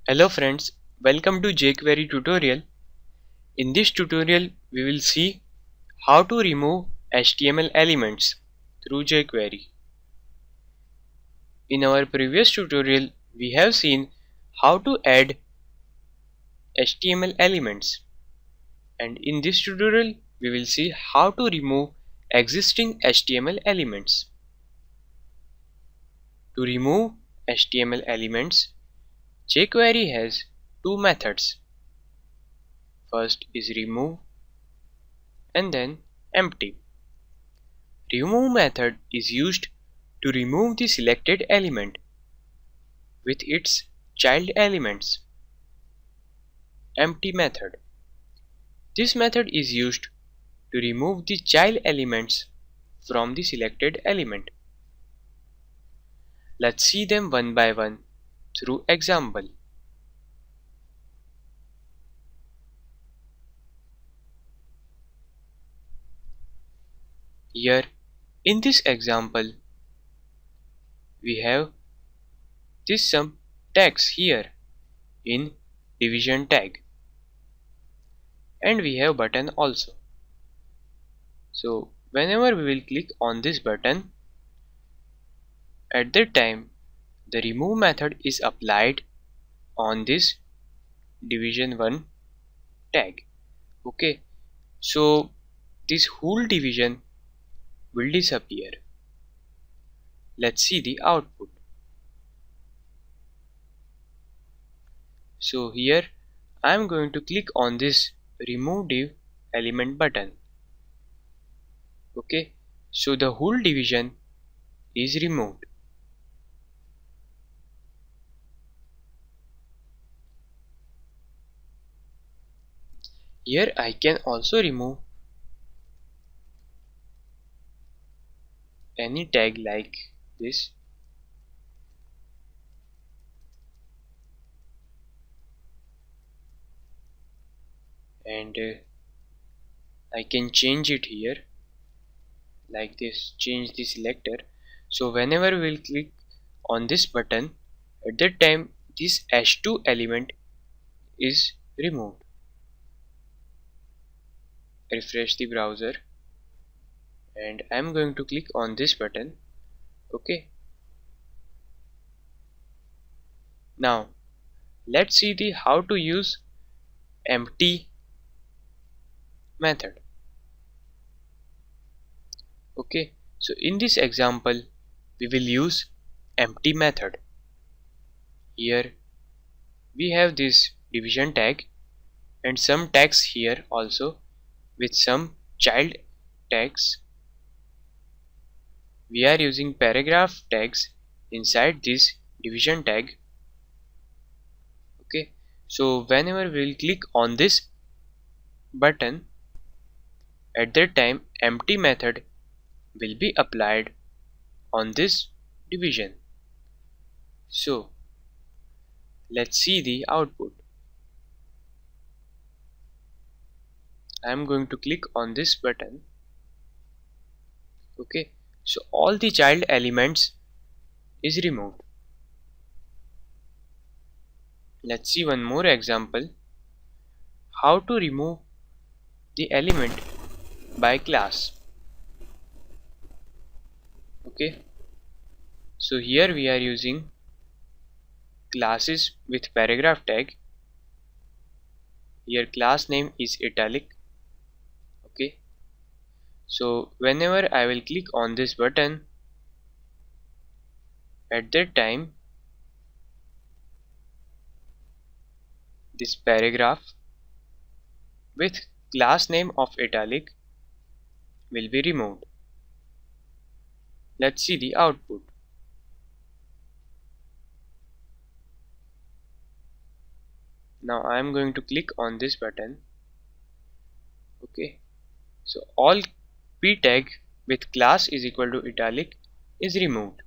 Hello friends, welcome to jQuery tutorial. In this tutorial, we will see how to remove HTML elements through jQuery. In our previous tutorial, we have seen how to add HTML elements, and in this tutorial, we will see how to remove existing HTML elements. To remove HTML elements, jQuery has two methods. First is remove and then empty. Remove method is used to remove the selected element with its child elements. Empty method. This method is used to remove the child elements from the selected element. Let's see them one by one through example. Here in this example we have this some tags here in division tag, and we have button also. So whenever we will click on this button, at that time the remove method is applied on this division 1 tag. Okay, so this whole division will disappear. Let's see the output. So here I am going to click on this remove div element button. Okay, so the whole division is removed. Here I can also remove any tag like this, and I can change it here like this, change the selector. So whenever we will click on this button, at that time this h2 element is removed. Refresh the browser and I am going to click on this button. Okay, now let's see the how to use empty method. Okay, so in this example we will use empty method. Here we have this division tag and some tags here also with some child tags. We are using paragraph tags inside this division tag. Okay, so whenever we will click on this button, at that time empty method will be applied on this division. So let's see the output. I am going to click on this button. Okay, so all the child elements is removed. Let's see one more example, how to remove the element by class. Okay, so here we are using classes with paragraph tag. Here class name is italic. Okay, so whenever I will click on this button, at that time this paragraph with class name of italic will be removed. Let's see the output. Now I am going to click on this button. Okay, so all p tag with class is equal to italic is removed.